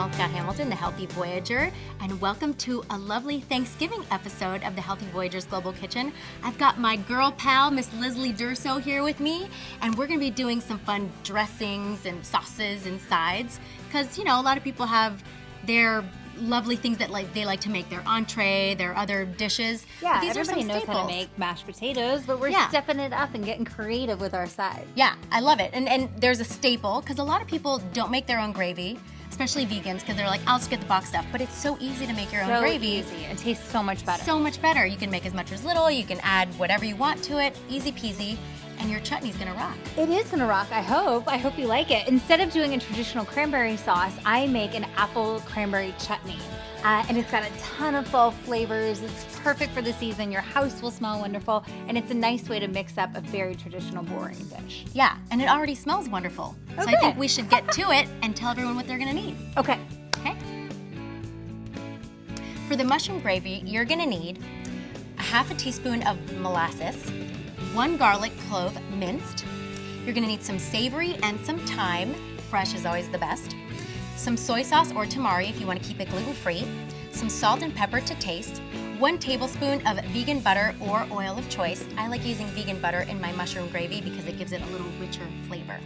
myself, Scott Hamilton, the Healthy Voyager, and welcome to a lovely Thanksgiving episode of the Healthy Voyager's Global Kitchen. I've got my girl pal, Miss Leslie Durso, here with me, and we're going to be doing some fun dressings and sauces and sides, because, you know, a lot of people have their lovely things that they like to make, their entree, their other dishes. Yeah, these everybody are some knows staples. how to make mashed potatoes, but we're stepping it up and getting creative with our sides. Yeah, I love it. And there's a staple, because a lot of people don't make their own gravy, especially vegans, because they're like, I'll just get the box stuff. But it's so easy to make your own gravy. Easy. It tastes so much better. So much better. You can make as much or as little. You can add whatever you want to it. Easy peasy. And your chutney's gonna rock. It is gonna rock, I hope. I hope you like it. Instead of doing a traditional cranberry sauce, I make an apple cranberry chutney. And it's got a ton of fall flavors. It's perfect for the season. Your house will smell wonderful. And it's a nice way to mix up a very traditional, boring dish. Yeah, and it already smells wonderful. Oh, so good. I think we should get to it and tell everyone what they're gonna need. Okay. Okay? For the mushroom gravy, you're gonna need a half a teaspoon of molasses, 1 garlic clove minced. You're gonna need some savory and some thyme. Fresh is always the best. Some soy sauce or tamari if you want to keep it gluten-free. Some salt and pepper to taste. 1 tablespoon of vegan butter or oil of choice. I like using vegan butter in my mushroom gravy because it gives it a little richer flavor.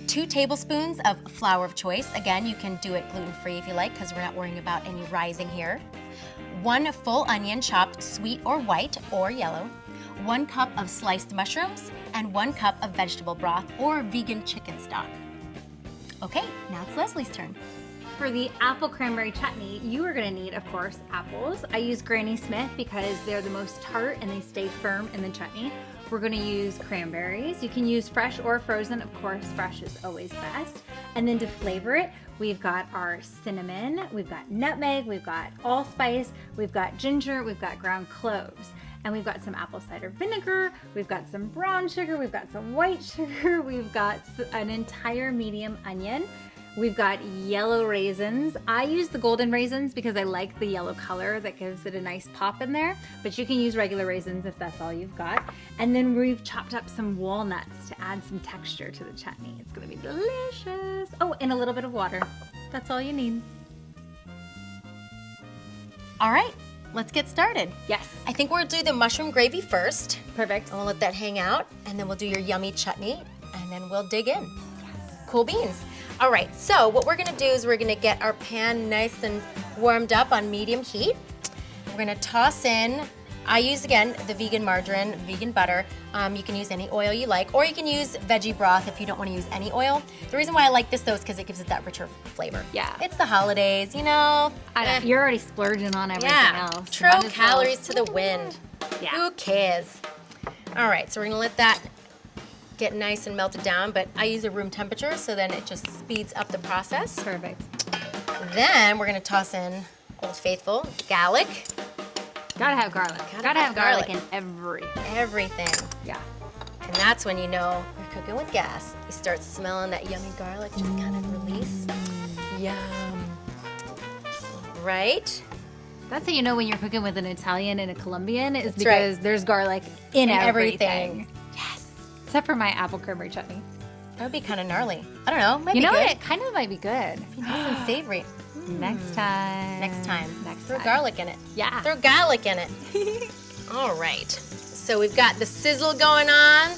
2 tablespoons of flour of choice. Again, you can do it gluten-free if you like, because we're not worrying about any rising here. 1 full onion, chopped sweet or white or yellow. 1 cup of sliced mushrooms, and 1 cup of vegetable broth or vegan chicken stock. Okay, now it's Leslie's turn. For the apple cranberry chutney, you are gonna need, of course, apples. I use Granny Smith because they're the most tart and they stay firm in the chutney. We're gonna use cranberries. You can use fresh or frozen. Of course, fresh is always best. And then to flavor it, we've got our cinnamon, we've got nutmeg, we've got allspice, we've got ginger, we've got ground cloves. And we've got some apple cider vinegar, we've got some brown sugar, we've got some white sugar, we've got an entire medium onion, we've got yellow raisins. I use the golden raisins because I like the yellow color that gives it a nice pop in there, but you can use regular raisins if that's all you've got. And then we've chopped up some walnuts to add some texture to the chutney. It's gonna be delicious. Oh, and a little bit of water. That's all you need. All right. Let's get started. Yes. I think we'll do the mushroom gravy first. Perfect. And we'll let that hang out, and then we'll do your yummy chutney, and then we'll dig in. Yes. Cool beans. All right, so what we're gonna do is we're gonna get our pan nice and warmed up on medium heat. We're gonna toss in, I use, again, the vegan margarine, vegan butter. You can use any oil you like, or you can use veggie broth if you don't wanna use any oil. The reason why I like this, though, is because it gives it that richer flavor. Yeah. It's the holidays, you know. You're already splurging on everything else. Throw calories to the wind. Yeah. Who cares? All right, so we're gonna let that get nice and melted down, but I use a room temperature, so then it just speeds up the process. Perfect. Then we're gonna toss in Old Faithful, garlic. Gotta have garlic. Gotta have garlic in Everything. Yeah. And that's when you know you're cooking with gas. You start smelling that yummy garlic just kind of release. Yum. Right? That's how you know when you're cooking with an Italian and a Colombian is That's because right. there's garlic in everything. Yes. Except for my apple cranberry chutney. That would be kind of gnarly. I don't know. Might You be know good. what? It kind of might be good. Be nice and savory. Next time. Next time. Throw time. garlic in it. Yeah. Throw garlic in it. All right. So we've got the sizzle going on.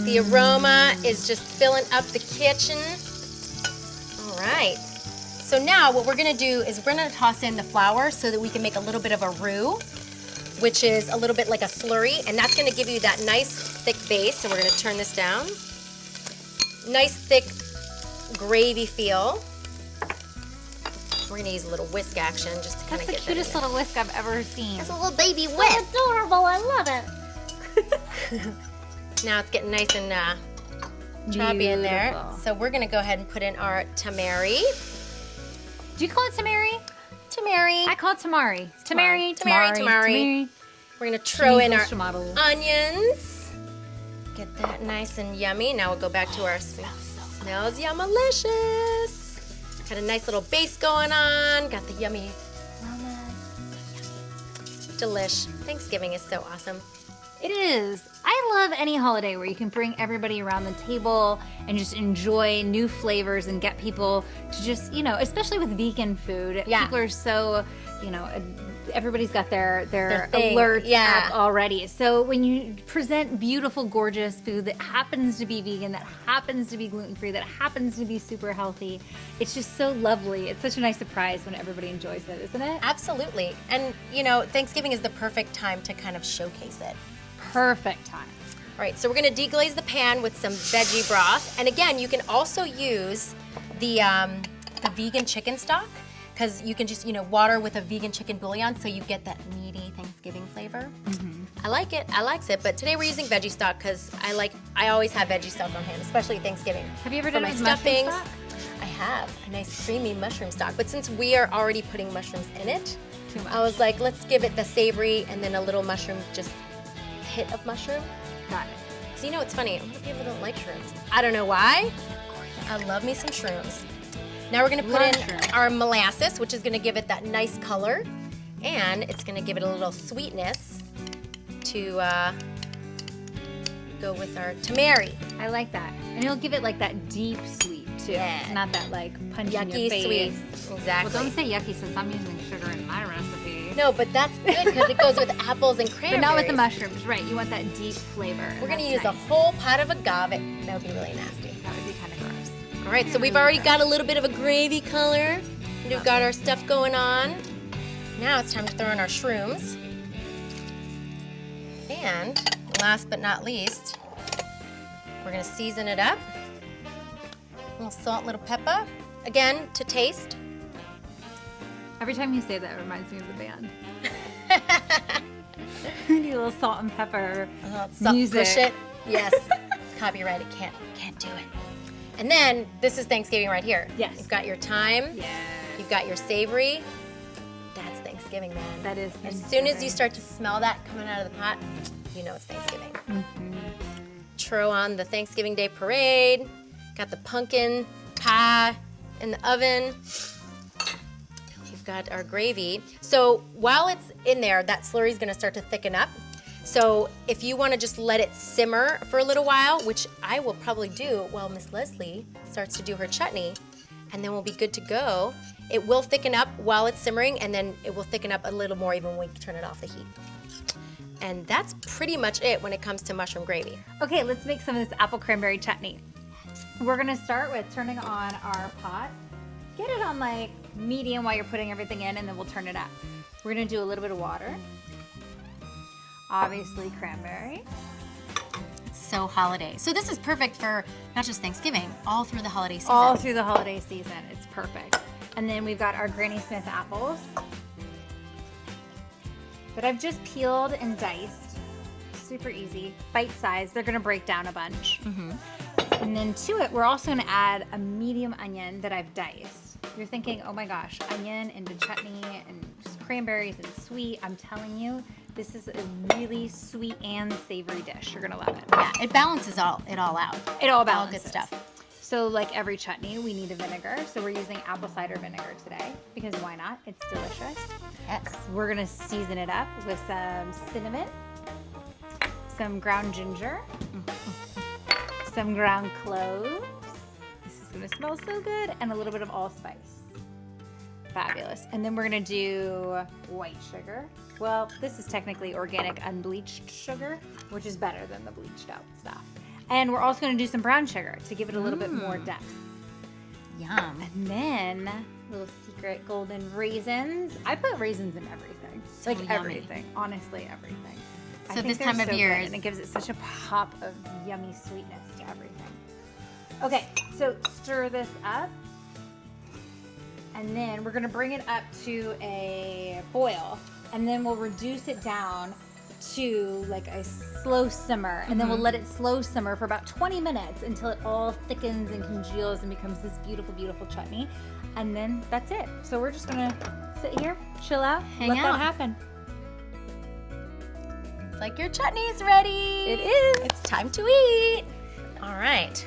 The aroma is just filling up the kitchen. All right. So now what we're gonna do is we're gonna toss in the flour so that we can make a little bit of a roux, which is a little bit like a slurry, and that's gonna give you that nice thick base. So we're gonna turn this down. Nice thick gravy feel. We're gonna use a little whisk action just to kind of That's get the cutest little whisk I've ever seen. It's a little baby whisk. Adorable. I love it. Now it's getting nice and choppy in there. Beautiful. So we're gonna go ahead and put in our tamari. Do you call it tamari? Tamari. I call it tamari. Tamari. We're gonna throw in our onions. Get that nice and yummy. Now we'll go back to our smells yummalicious. Got a nice little base going on. Got the yummy aromas. Delish. Thanksgiving is so awesome. It is. I love any holiday where you can bring everybody around the table and just enjoy new flavors and get people to just, especially with vegan food. Yeah. People are so, everybody's got their thing. alerts Yeah. up already. So when you present beautiful, gorgeous food that happens to be vegan, that happens to be gluten-free, that happens to be super healthy, it's just so lovely. It's such a nice surprise when everybody enjoys it, isn't it? Absolutely. And, Thanksgiving is the perfect time to kind of showcase it. Perfect time. All right, so we're gonna deglaze the pan with some veggie broth. And again, you can also use the vegan chicken stock, because you can just, water with a vegan chicken bouillon so you get that meaty Thanksgiving flavor. Mm-hmm. I like it, but today we're using veggie stock because I always have veggie stock on hand, especially Thanksgiving. Have you ever For done my it with mushroom stuffings? stock? I have a nice creamy mushroom stock, but since we are already putting mushrooms in it, Too much. I was like, let's give it the savory and then a little mushroom, just hit of mushroom. Got it. So it's funny, a lot of people don't like shrooms. I don't know why. I love me some shrooms. Now we're gonna put in Shrooms. our molasses, which is gonna give it that nice color, and it's gonna give it a little sweetness to go with our tamari. I like that. And it'll give it like that deep sweet too. Yeah. It's not that like punch in your Yucky face. sweet. Exactly. Well, don't say yucky since I'm using sugar in my recipe. No, but that's good because it goes with apples and But cranberries. not with the mushrooms, right? You want that deep flavor. We're gonna That's use nice. a whole pot of agave. That would be really nasty. That would be kind of gross. All right, so we've already got a little bit of a gravy color. We've got our stuff going on. Now it's time to throw in our shrooms. And last but not least, we're gonna season it up. A little salt, little pepper. Again, to taste. Every time you say that, it reminds me of the band. You need a little salt and pepper music. Push it. Yes, it's copyrighted. Can't do it. And then this is Thanksgiving right here. Yes. You've got your thyme. Yes. You've got your savory. That's Thanksgiving, man. That is As soon as you start to smell that coming out of the pot, you know it's Thanksgiving. Mm-hmm. Throw on the Thanksgiving Day parade. Got the pumpkin pie in the oven. We've got our gravy. So while it's in there, that slurry is going to start to thicken up. So if you want to just let it simmer for a little while, which I will probably do while Miss Leslie starts to do her chutney, and then we'll be good to go. It will thicken up while it's simmering, and then it will thicken up a little more even when we turn it off the heat. And that's pretty much it when it comes to mushroom gravy. Okay, let's make some of this apple cranberry chutney. We're gonna start with turning on our pot. Get it on like medium while you're putting everything in, and then we'll turn it up. We're gonna do a little bit of water. Obviously cranberry. So holiday. So this is perfect for not just Thanksgiving, all through the holiday season. All through the holiday season, it's perfect. And then we've got our Granny Smith apples that I've just peeled and diced. Super easy, bite size. They're gonna break down a bunch. Mm-hmm. And then to it, we're also gonna add a medium onion that I've diced. You're thinking, oh my gosh, onion into chutney and just cranberries and sweet. I'm telling you, this is a really sweet and savory dish. You're gonna love it. Yeah, it balances it all out. It all All balances. good stuff. So like every chutney, we need a vinegar. So we're using apple cider vinegar today because why not? It's delicious. Yes. We're gonna season it up with some cinnamon, some ground ginger, some ground cloves. This is gonna smell so good, and a little bit of allspice. Fabulous. And then we're gonna do white sugar. Well, this is technically organic unbleached sugar, which is better than the bleached out stuff. And we're also gonna do some brown sugar to give it a little bit more depth. Yum. And then little secret golden raisins. I put raisins in everything. So like yummy. everything. Honestly, everything. I So think this they're time of so year good, is- and it gives it such a pop of yummy sweetness to everything. Okay, so stir this up. And then we're gonna bring it up to a boil. And then we'll reduce it down to like a slow simmer. And then we'll let it slow simmer for about 20 minutes until it all thickens and congeals and becomes this beautiful, beautiful chutney. And then that's it. So we're just gonna sit here, chill out, Hang let out. that happen. It's like your chutney's ready. It is. It's time to eat. All right.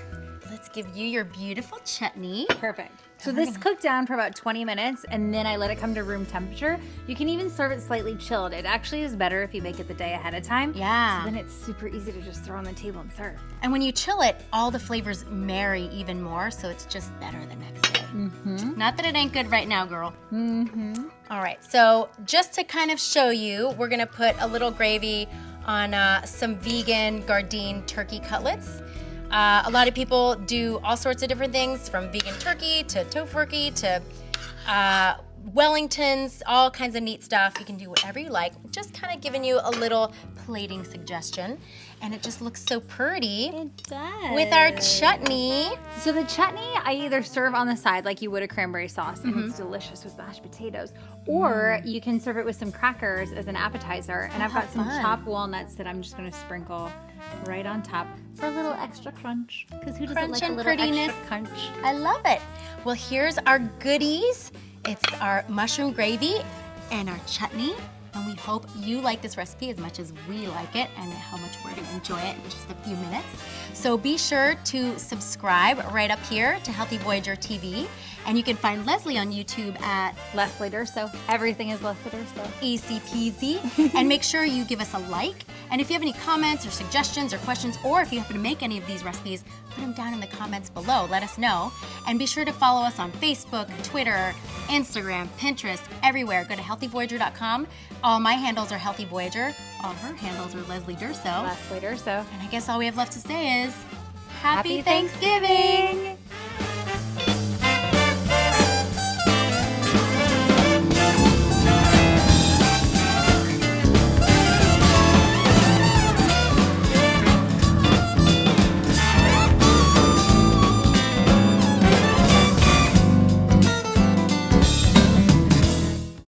Let's give you your beautiful chutney. Perfect. So this cooked down for about 20 minutes, and then I let it come to room temperature. You can even serve it slightly chilled. It actually is better if you make it the day ahead of time. Yeah. So then it's super easy to just throw on the table and serve. And when you chill it, all the flavors marry even more, so it's just better the next day. Mm-hmm. Not that it ain't good right now, girl. Mm-hmm. All right, so just to kind of show you, we're gonna put a little gravy on some vegan Gardein turkey cutlets. A lot of people do all sorts of different things, from vegan turkey to tofurkey to Wellingtons, all kinds of neat stuff. You can do whatever you like. Just kind of giving you a little plating suggestion. And it just looks so pretty. It does. With our chutney. So the chutney, I either serve on the side like you would a cranberry sauce, and it's delicious with mashed potatoes, or you can serve it with some crackers as an appetizer. And I've got some chopped walnuts that I'm just going to sprinkle right on top for a little extra crunch. Because who doesn't Crunch like a and little prettiness. extra crunch? I love it. Well, here's our goodies. It's our mushroom gravy and our chutney. And we hope you like this recipe as much as we like it and how much we're going to enjoy it in just a few minutes. So be sure to subscribe right up here to Healthy Voyager TV. And you can find Leslie on YouTube at Leslie Durso. Everything is Leslie Durso. Easy peasy. And make sure you give us a like. And if you have any comments or suggestions or questions, or if you happen to make any of these recipes, put them down in the comments below. Let us know. And be sure to follow us on Facebook, Twitter, Instagram, Pinterest, everywhere. Go to healthyvoyager.com. All my handles are Healthy Voyager. All her handles are Leslie Durso. Leslie Durso. And I guess all we have left to say is Happy Happy Thanksgiving!